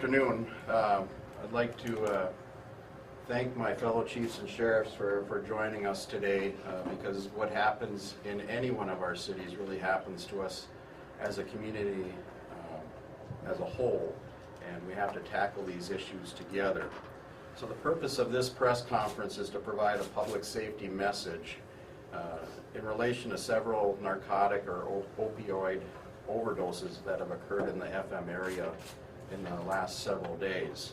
afternoon. I'd like to thank my fellow chiefs and sheriffs for joining us today because what happens in any one of our cities really happens to us as a community as a whole, and we have to tackle these issues together. So the purpose of this press conference is to provide a public safety message in relation to several narcotic or opioid overdoses that have occurred in the FM area in the last several days.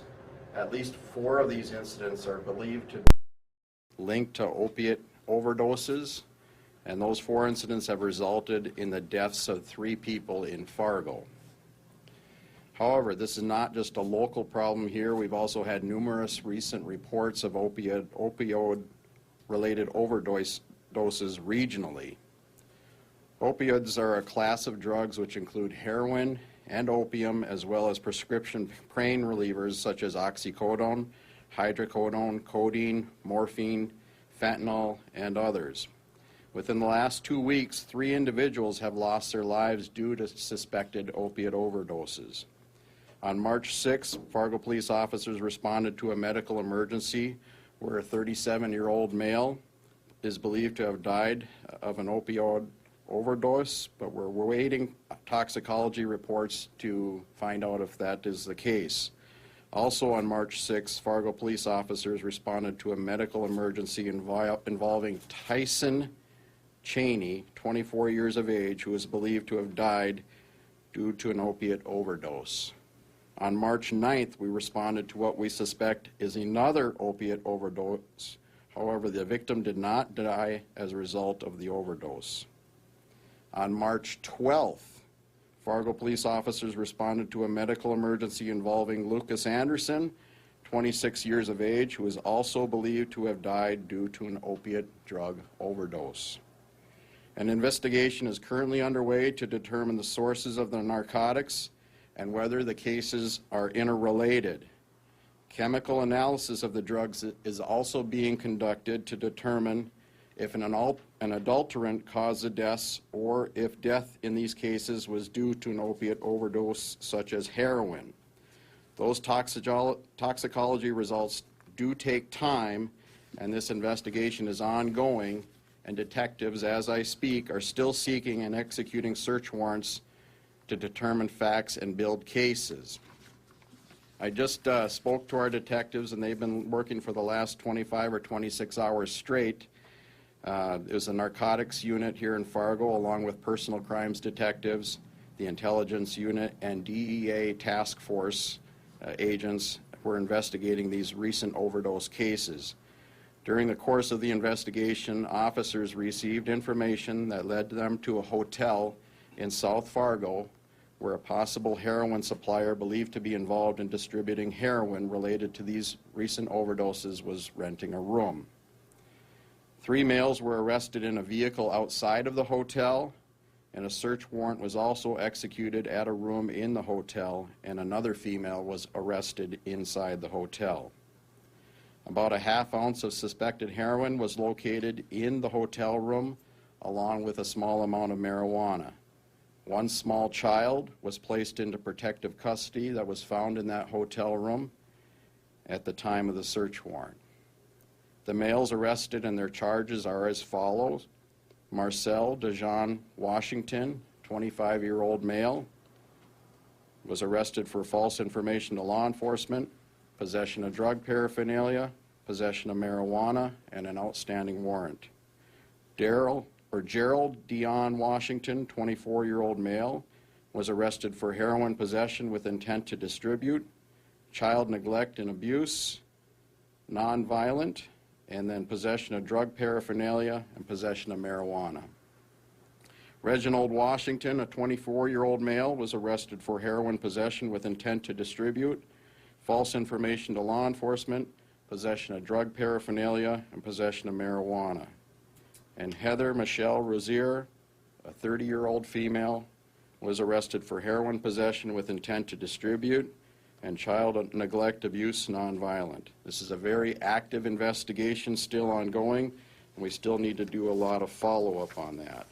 At least 4 of these incidents are believed to be linked to opiate overdoses, and those 4 incidents have resulted in the deaths of 3 people in Fargo. However, this is not just a local problem here. We've also had numerous recent reports of opioid-related overdoses regionally. Opioids are a class of drugs which include heroin and opium, as well as prescription pain relievers such as oxycodone, hydrocodone, codeine, morphine, fentanyl, and others. Within the last 2 weeks, 3 individuals have lost their lives due to suspected opiate overdoses. On March 6, Fargo police officers responded to a medical emergency where a 37-year-old male is believed to have died of an opioid overdose, but we're waiting toxicology reports to find out if that is the case. Also on March 6, Fargo police officers responded to a medical emergency involving Tyson Cheney, 24 years of age, who is believed to have died due to an opiate overdose. On March 9th, we responded to what we suspect is another opiate overdose. However, the victim did not die as a result of the overdose. On March 12th, Fargo police officers responded to a medical emergency involving Lucas Anderson, 26 years of age, who is also believed to have died due to an opiate drug overdose. An investigation is currently underway to determine the sources of the narcotics and whether the cases are interrelated. Chemical analysis of the drugs is also being conducted to determine if an adulterant caused the deaths or if death in these cases was due to an opiate overdose such as heroin. Those toxicology results do take time, and this investigation is ongoing, and detectives, as I speak, are still seeking and executing search warrants to determine facts and build cases. I just spoke to our detectives, and they've been working for the last 25 or 26 hours straight. There's a narcotics unit here in Fargo, along with personal crimes detectives, the intelligence unit, and DEA task force agents who are investigating these recent overdose cases. During the course of the investigation, officers received information that led them to a hotel in South Fargo where a possible heroin supplier believed to be involved in distributing heroin related to these recent overdoses was renting a room. 3 males were arrested in a vehicle outside of the hotel, and a search warrant was also executed at a room in the hotel, and another female was arrested inside the hotel. About a half ounce of suspected heroin was located in the hotel room, along with a small amount of marijuana. 1 small child was placed into protective custody that was found in that hotel room at the time of the search warrant. The males arrested and their charges are as follows. Marcel DeJean Washington, 25-year-old male, was arrested for false information to law enforcement, possession of drug paraphernalia, possession of marijuana, and an outstanding warrant. Gerald Dion Washington, 24-year-old male, was arrested for heroin possession with intent to distribute, child neglect and abuse, nonviolent, and then possession of drug paraphernalia and possession of marijuana. Reginald Washington, a 24-year-old male, was arrested for heroin possession with intent to distribute, false information to law enforcement, possession of drug paraphernalia, and possession of marijuana. And Heather Michelle Rozier, a 30-year-old female, was arrested for heroin possession with intent to distribute and child neglect, abuse, nonviolent. This is a very active investigation still ongoing, and we still need to do a lot of follow-up on that.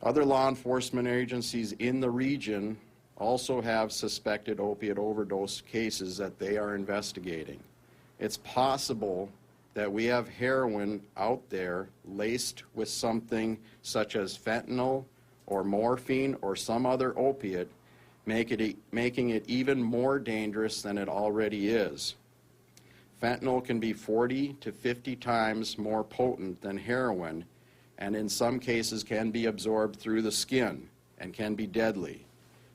Other law enforcement agencies in the region also have suspected opiate overdose cases that they are investigating. It's possible that we have heroin out there laced with something such as fentanyl or morphine or some other opiate, making it even more dangerous than it already is. Fentanyl can be 40 to 50 times more potent than heroin, and in some cases can be absorbed through the skin and can be deadly.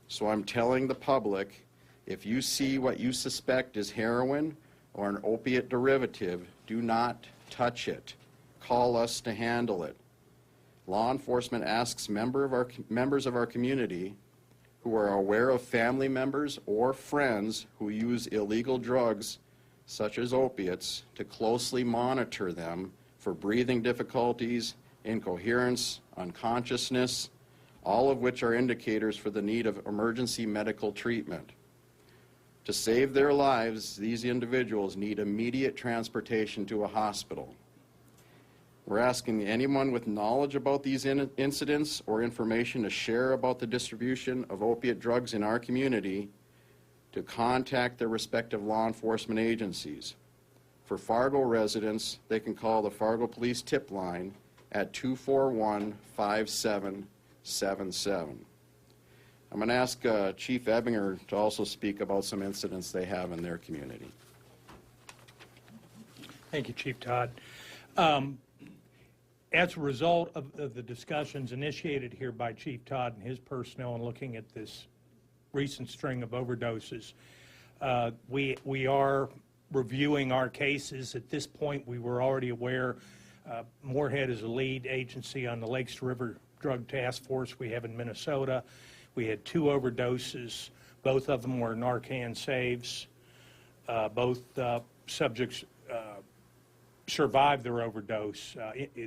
So I'm telling the public, if you see what you suspect is heroin or an opiate derivative, do not touch it. Call us to handle it. Law enforcement asks members of our community who are aware of family members or friends who use illegal drugs such as opiates to closely monitor them for breathing difficulties, incoherence, unconsciousness, all of which are indicators for the need of emergency medical treatment. To save their lives, these individuals need immediate transportation to a hospital. We're asking anyone with knowledge about these incidents or information to share about the distribution of opiate drugs in our community to contact their respective law enforcement agencies. For Fargo residents, they can call the Fargo Police tip line at 241-5777. I'm going to ask Chief Ebbinger to also speak about some incidents they have in their community. Thank you, Chief Todd. As a result of the discussions initiated here by Chief Todd and his personnel in looking at this recent string of overdoses, we are reviewing our cases. At this point, we were already aware Moorhead is a lead agency on the Lakes to River Drug Task Force we have in Minnesota. We had 2 overdoses. Both of them were Narcan saves. Both subjects survived their overdose.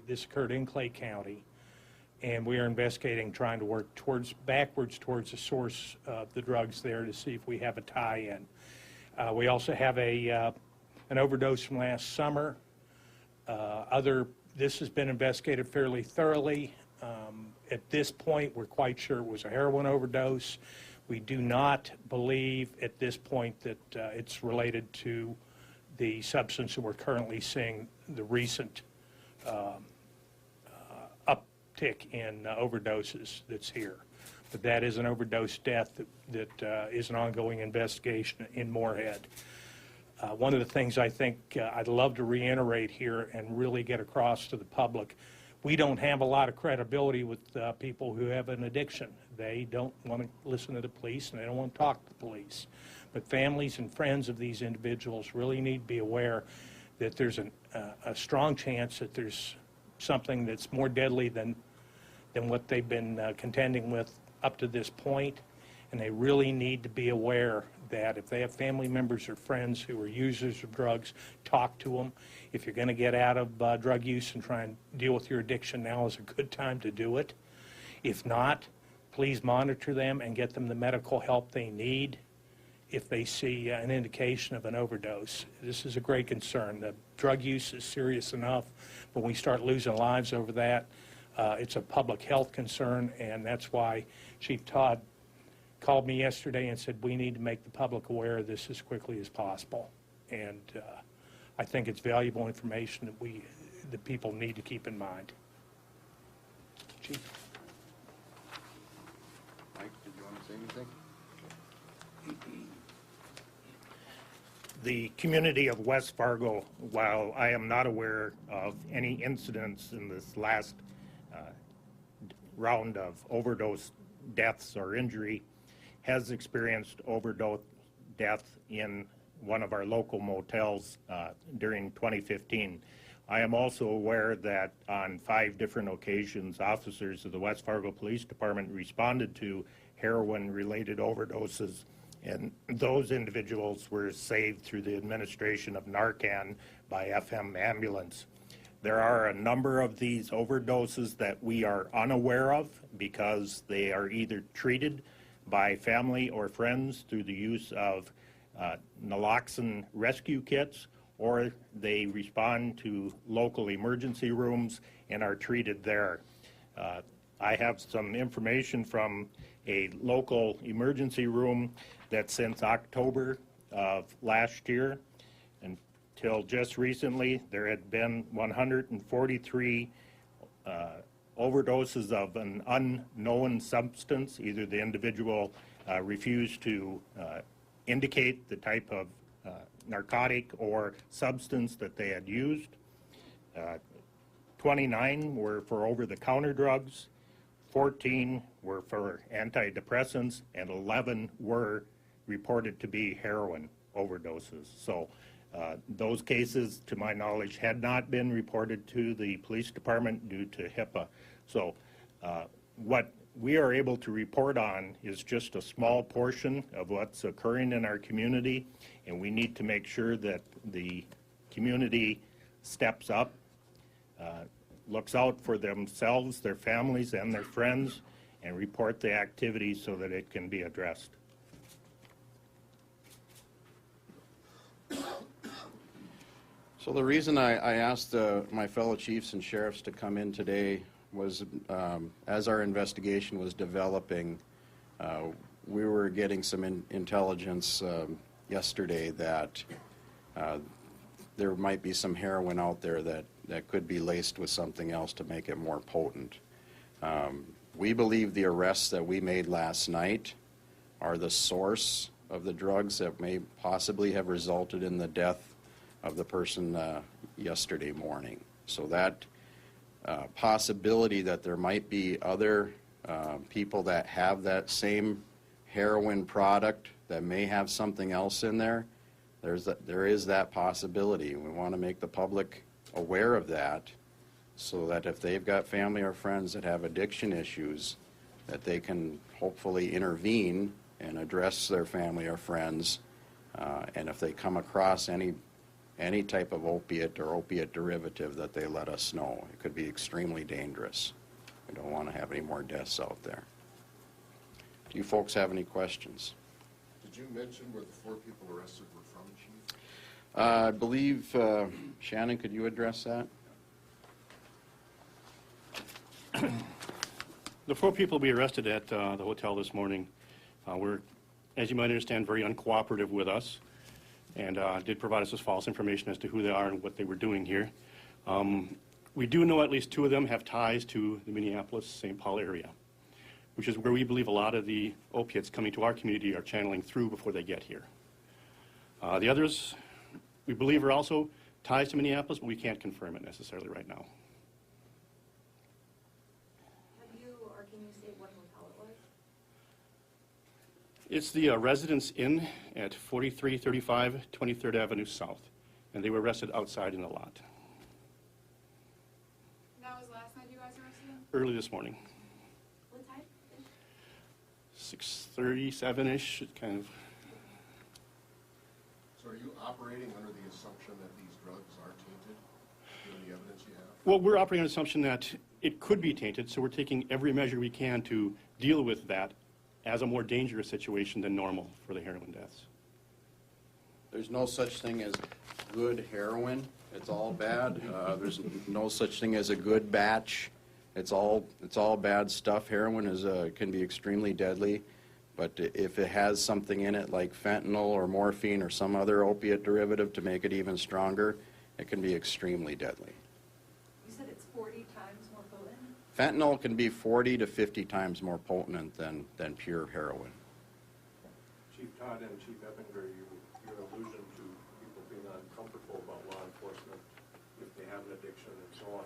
This occurred in Clay County, and we are investigating, trying to work backwards towards the source of the drugs there to see if we have a tie-in. We also have an overdose from last summer. This has been investigated fairly thoroughly. At this point, we're quite sure it was a heroin overdose. We do not believe at this point that it's related to the substance that we're currently seeing the recent uptick in overdoses that's here. But that is an overdose death that is an ongoing investigation in Moorhead. One of the things I think I'd love to reiterate here and really get across to the public, we don't have a lot of credibility with people who have an addiction. They don't want to listen to the police and they don't want to talk to the police. But families and friends of these individuals really need to be aware that there's a strong chance that there's something that's more deadly than what they've been contending with up to this point. And they really need to be aware that if they have family members or friends who are users of drugs, talk to them. If you're going to get out of drug use and try and deal with your addiction, now is a good time to do it. If not, please monitor them and get them the medical help they need if they see an indication of an overdose. This is a great concern. The drug use is serious enough, but when we start losing lives over that, it's a public health concern, and that's why Chief Todd called me yesterday and said we need to make the public aware of this as quickly as possible. And I think it's valuable information that the people need to keep in mind. Chief? Mike, did you want to say anything? The community of West Fargo, while I am not aware of any incidents in this last round of overdose deaths or injury, has experienced overdose death in one of our local motels during 2015. I am also aware that on 5 different occasions, officers of the West Fargo Police Department responded to heroin-related overdoses, and those individuals were saved through the administration of Narcan by FM ambulance. There are a number of these overdoses that we are unaware of because they are either treated by family or friends through the use of naloxone rescue kits, or they respond to local emergency rooms and are treated there. I have some information from a local emergency room that since October of last year until just recently, there had been 143 overdoses of an unknown substance. Either the individual refused to indicate the type of narcotic or substance that they had used. 29 were for over-the-counter drugs, 14 were for antidepressants, and 11 were reported to be heroin overdoses. So those cases, to my knowledge, had not been reported to the police department due to HIPAA. So what we are able to report on is just a small portion of what's occurring in our community, and we need to make sure that the community steps up, looks out for themselves, their families, and their friends, and report the activity so that it can be addressed. So the reason I asked my fellow chiefs and sheriffs to come in today was as our investigation was developing, we were getting some intelligence yesterday that there might be some heroin out there that could be laced with something else to make it more potent. We believe the arrests that we made last night are the source of the drugs that may possibly have resulted in the death of the person yesterday morning. So that possibility that there might be other people that have that same heroin product that may have something else in there, there is that possibility. We want to make the public aware of that so that if they've got family or friends that have addiction issues, that they can hopefully intervene and address their family or friends. And if they come across any type of opiate or opiate derivative, that they let us know. It could be extremely dangerous. We don't want to have any more deaths out there. Do you folks have any questions? Did you mention where the 4 people arrested were from, Chief? I believe, Shannon, could you address that? The 4 people we arrested at the hotel this morning were, as you might understand, very uncooperative with us, and did provide us with false information as to who they are and what they were doing here. We do know at least 2 of them have ties to the Minneapolis-St. Paul area, which is where we believe a lot of the opiates coming to our community are channeling through before they get here. The others, we believe, are also ties to Minneapolis, but we can't confirm it necessarily right now. Have you, or can you say what hotel it was? It's the Residence Inn at 4335 23rd Avenue South, and they were arrested outside in the lot That was last night you guys arrested him? early this morning. What time? 6:37-ish, kind of. So are you operating under the assumption that these drugs are tainted, given the evidence you have? Well, we're operating on the assumption that it could be tainted, so we're taking every measure we can to deal with that as a more dangerous situation than normal for the heroin deaths. There's no such thing as good heroin. It's all bad. There's no such thing as a good batch. It's all bad stuff. Heroin can be extremely deadly, but if it has something in it like fentanyl or morphine or some other opiate derivative to make it even stronger, it can be extremely deadly. You said it's 40 times more potent? Fentanyl can be 40 to 50 times more potent than pure heroin. Chief Todd and Chief Eppinger, your allusion to people being uncomfortable about law enforcement if they have an addiction and so on.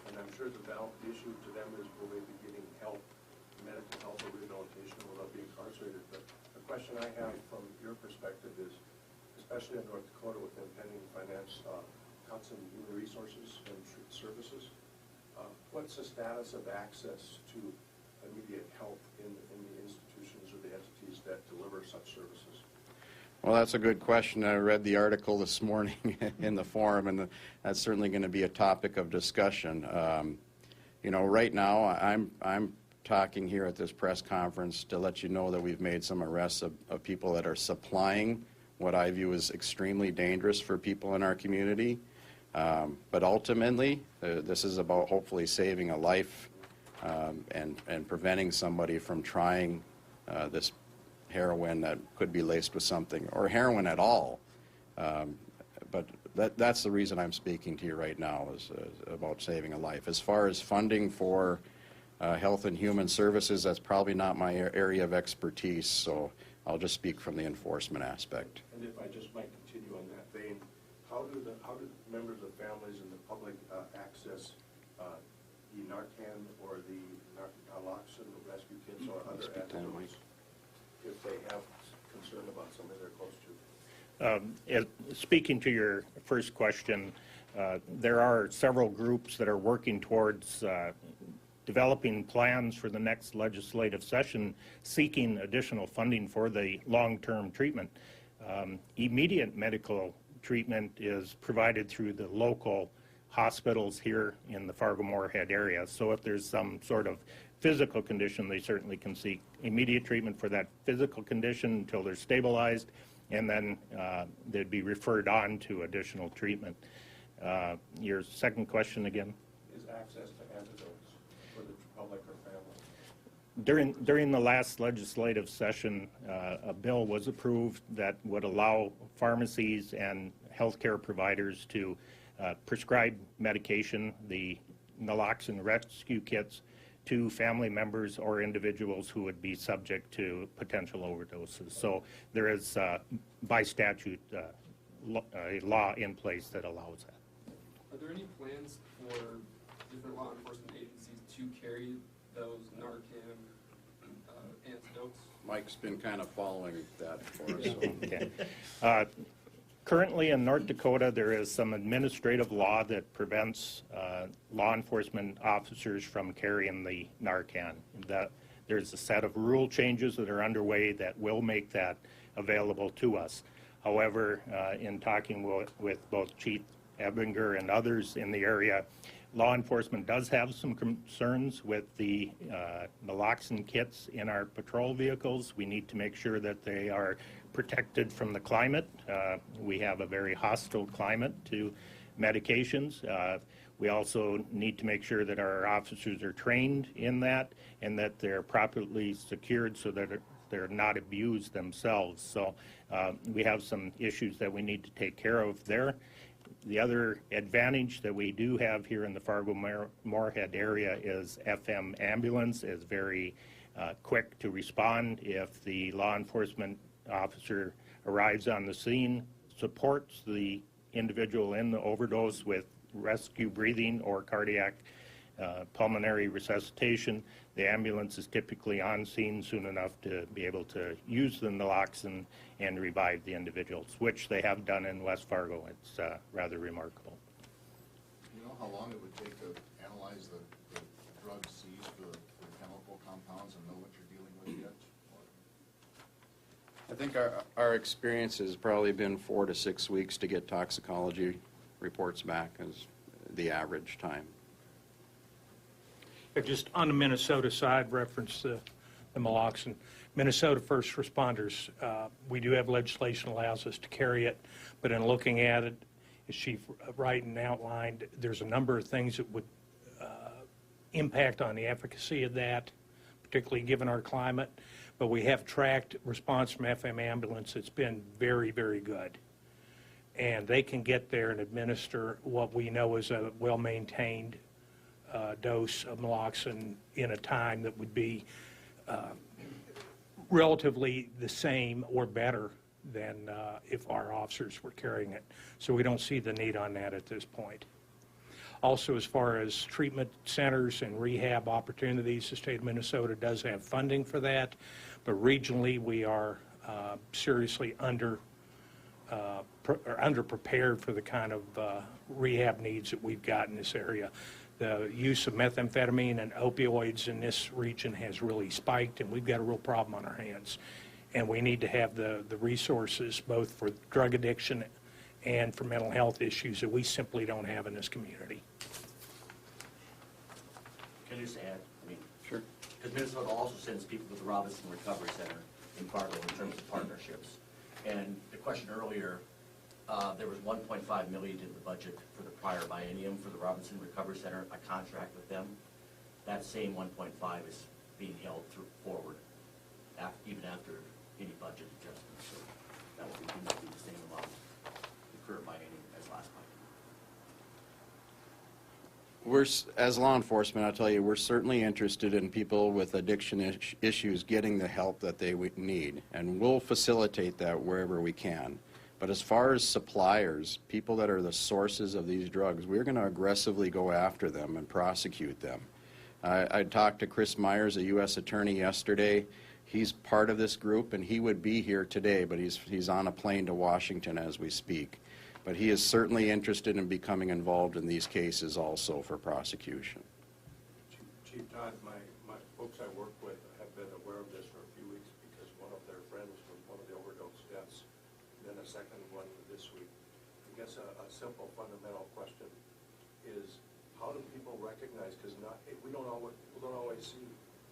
And I'm sure the issue to them is will they be getting help, medical help or rehabilitation without being incarcerated. But the question I have from your perspective is, especially in North Dakota with impending finance cuts in human resources and services, what's the status of access to immediate help in the institutions or the entities that deliver such services? Well, that's a good question. I read the article this morning in the forum, and that's certainly going to be a topic of discussion. You know, right now, I'm talking here at this press conference to let you know that we've made some arrests of people that are supplying what I view as extremely dangerous for people in our community. But ultimately, this is about hopefully saving a life and preventing somebody from trying this heroin that could be laced with something, or heroin at all. But that's the reason I'm speaking to you right now, is about saving a life. As far as funding for Health and Human Services, that's probably not my area of expertise, so I'll just speak from the enforcement aspect. And if I just might continue on that vein, how do members of families and the public access the Narcan or the naloxone rescue kits or other antidotes if they have concern about somebody they're close to? Speaking to your first question, there are several groups that are working towards developing plans for the next legislative session, seeking additional funding for the long-term treatment. Immediate medical treatment is provided through the local hospitals here in the Fargo-Moorhead area. So if there's some sort of physical condition, they certainly can seek immediate treatment for that physical condition until they're stabilized, and then they'd be referred on to additional treatment. Your second question again? Is access to antidotes for the public or family? During the last legislative session, a bill was approved that would allow pharmacies and healthcare providers to prescribe medication, the naloxone rescue kits, to family members or individuals who would be subject to potential overdoses. So there is, by statute, a law in place that allows that. Are there any plans for different law enforcement agencies to carry those Narcan antidotes? Mike's been kind of following that for us. So. Okay. Currently in North Dakota, there is some administrative law that prevents law enforcement officers from carrying the Narcan. There's a set of rule changes that are underway that will make that available to us. However, in talking with both Chief Ebinger and others in the area, law enforcement does have some concerns with the naloxone kits in our patrol vehicles. We need to make sure that they are protected from the climate. We have a very hostile climate to medications. We also need to make sure that our officers are trained in that and that they're properly secured so that they're not abused themselves. So we have some issues that we need to take care of there. The other advantage that we do have here in the Fargo-Moorhead area is FM ambulance is very quick to respond. If the law enforcement officer arrives on the scene, supports the individual in the overdose with rescue breathing or cardiac pulmonary resuscitation, the ambulance is typically on scene soon enough to be able to use the naloxone and revive the individuals, which they have done in West Fargo. It's rather remarkable. You know how long it would take to analyze the drugs seized for the chemical compounds and know what you're dealing with yet? I think our experience has probably been 4 to 6 weeks to get toxicology reports back as the average time. Just on the Minnesota side, reference the naloxone. Minnesota first responders, we do have legislation that allows us to carry it, but in looking at it, as Chief Wrighton outlined, there's a number of things that would impact on the efficacy of that, particularly given our climate. But we have tracked response from FM ambulance. It's been very, very good. And they can get there and administer what we know is a well-maintained dose of naloxone in a time that would be relatively the same or better than if our officers were carrying it. So we don't see the need on that at this point. Also, as far as treatment centers and rehab opportunities, the state of Minnesota does have funding for that, but regionally we are seriously underprepared for the kind of rehab needs that we've got in this area. The use of methamphetamine and opioids in this region has really spiked, and we've got a real problem on our hands. And we need to have the resources both for drug addiction and for mental health issues that we simply don't have in this community. Can I just add? I mean, Sure. because Minnesota also sends people to the Robinson Recovery Center in Fargo in terms of partnerships. And the question earlier, there was $1.5 million in the budget for the prior biennium for the Robinson Recovery Center, a contract with them. that same 1.5 is being held forward, even after any budget adjustments. So that will continue to be the same amount, the current biennium as last biennium. As law enforcement, I'll tell you, we're certainly interested in people with addiction issues getting the help that they would need, and we'll facilitate that wherever we can. But as far as suppliers, people that are the sources of these drugs, we're going to aggressively go after them and prosecute them. I talked to Chris Myers, a U.S. attorney, yesterday. He's part of this group, and he would be here today, but he's on a plane to Washington as we speak. But he is certainly interested in becoming involved in these cases also for prosecution. Chief Todd, my folks I work with have been aware of this for a few weeks because one of their friends was one of the overdose deaths, and then a second one this week. I guess a simple fundamental question is, how do people recognize, because people don't always see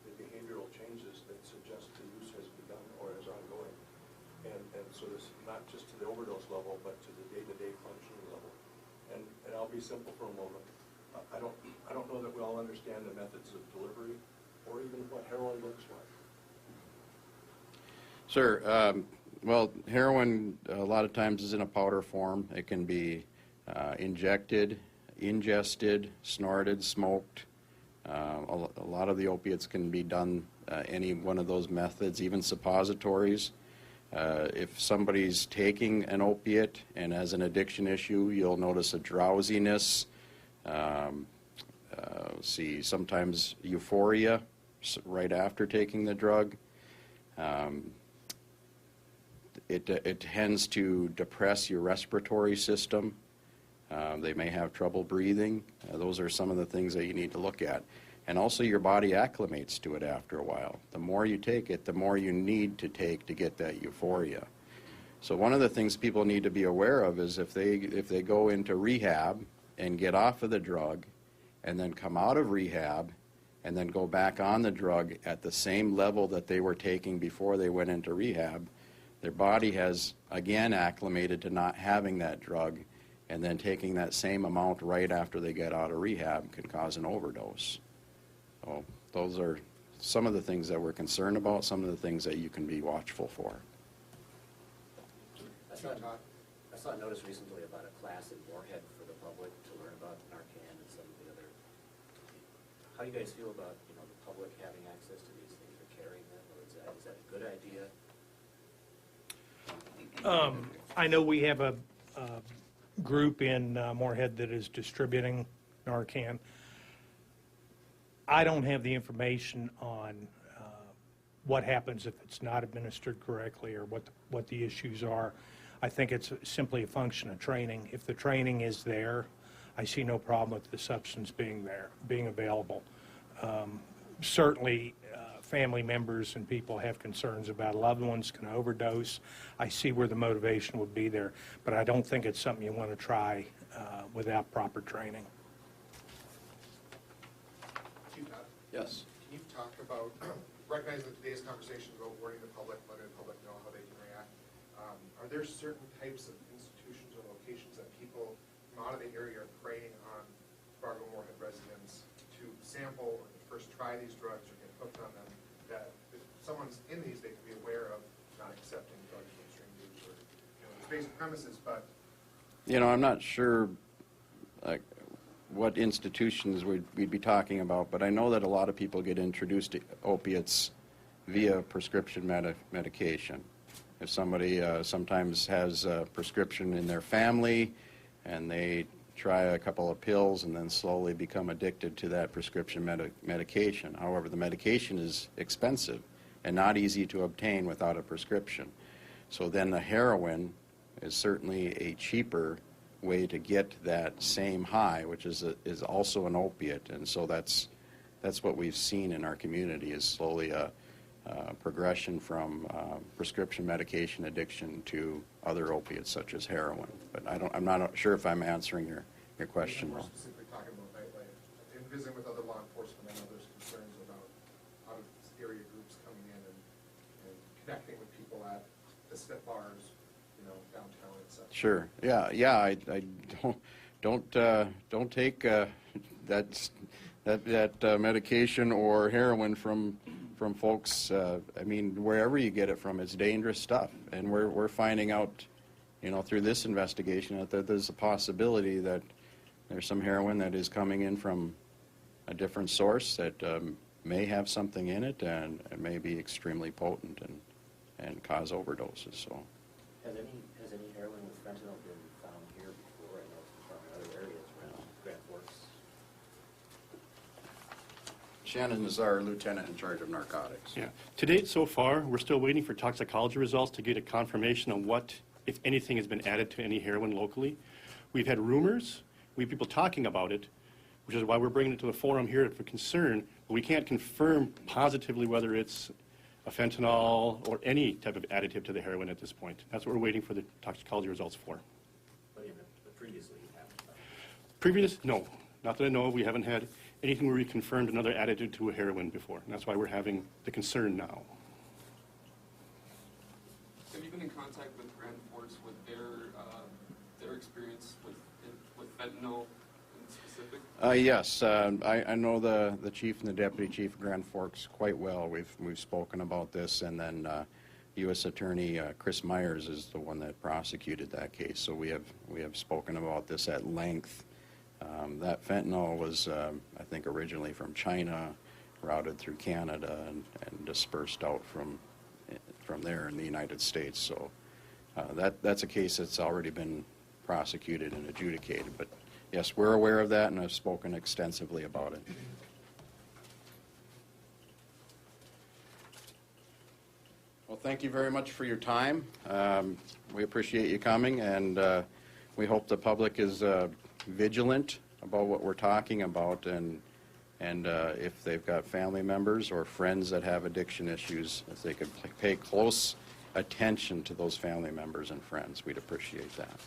the behavioral changes that suggest the use has begun or is ongoing. And so this, not just to the overdose level, but to the day-to-day functioning level. And I'll be simple for a moment. I don't know that we all understand the methods of delivery or even what heroin looks like. Sure. Well, heroin a lot of times is in a powder form. It can be injected, ingested, snorted, smoked. A lot of the opiates can be done any one of those methods, even suppositories. If somebody's taking an opiate and has an addiction issue, you'll notice a drowsiness, sometimes euphoria right after taking the drug. It tends to depress your respiratory system. They may have trouble breathing. Those are some of the things that you need to look at. And also your body acclimates to it after a while. The more you take it, the more you need to take to get that euphoria. So one of the things people need to be aware of is if they go into rehab and get off of the drug and then come out of rehab and then go back on the drug at the same level that they were taking before they went into rehab, their body has again acclimated to not having that drug, and then taking that same amount right after they get out of rehab can cause an overdose. So those are some of the things that we're concerned about, some of the things that you can be watchful for. I saw a notice recently about a class in Moorhead for the public to learn about Narcan and some of the other. How do you guys feel about the public having access to these things or carrying them, or is that a good idea? I know we have a group in Moorhead that is distributing Narcan. I don't have the information on what happens if it's not administered correctly or what the issues are. I think it's simply a function of training. If the training is there, I see no problem with the substance being available. Certainly, family members and people have concerns about loved ones can overdose. I see where the motivation would be there, but I don't think it's something you want to try without proper training. Chief Todd, Yes. can you talk about, recognize that today's conversation is about warning the public, letting the public know how they can react. Are there certain types of institutions or locations that people from out of the area are preying on Fargo Moorhead residents to sample or to first try these drugs or get hooked on them, that if someone's in these, they can be aware of not accepting drugs from strangers or it's basic premises, but I'm not sure what institutions we'd be talking about, but I know that a lot of people get introduced to opiates via prescription medication. If somebody sometimes has a prescription in their family and they try a couple of pills and then slowly become addicted to that prescription medication. However, the medication is expensive and not easy to obtain without a prescription. So then the heroin is certainly a cheaper way to get that same high, which is also an opiate. And so that's what we've seen in our community, is slowly a progression from prescription medication addiction to other opiates such as heroin. But I'm not sure if I'm answering your question More well. specifically talking about nightlife, in visiting with other law enforcement, I know there's concerns about out-of-area groups coming in and connecting with people at the step bars, downtown, etc. Sure. Yeah. I don't take that medication or heroin from folks, I mean, wherever you get it from, it's dangerous stuff. And we're finding out, you know, through this investigation that there's a possibility that there's some heroin that is coming in from a different source that may have something in it, and it may be extremely potent and cause overdoses. So, Has any heroin with fentanyl been found here before? I know it's been found in other areas around Grand Forks. Shannon is our lieutenant in charge of narcotics. Yeah. To date, so far, we're still waiting for toxicology results to get a confirmation on what, if anything, has been added to any heroin locally. We've had rumors. We have people talking about it, which is why we're bringing it to the forum here for concern. But we can't confirm positively whether it's a fentanyl or any type of additive to the heroin at this point. That's what we're waiting for the toxicology results for. But previously you haven't found. Previous? No. Not that I know of. We haven't had anything where we confirmed another additive to a heroin before. And that's why we're having the concern now. Have you been in contact with Grand Forks with their experience with fentanyl in specific? Yes, I know the chief and the deputy chief of Grand Forks quite well. We've spoken about this, and then U.S. Attorney Chris Myers is the one that prosecuted that case. So we have spoken about this at length. That fentanyl was, I think, originally from China, routed through Canada, and dispersed out from there in the United States. So that's a case that's already been prosecuted and adjudicated. But yes, we're aware of that, and I've spoken extensively about it. Well, thank you very much for your time. We appreciate you coming, and we hope the public is vigilant about what we're talking about, and if they've got family members or friends that have addiction issues, if they could pay close attention to those family members and friends, we'd appreciate that.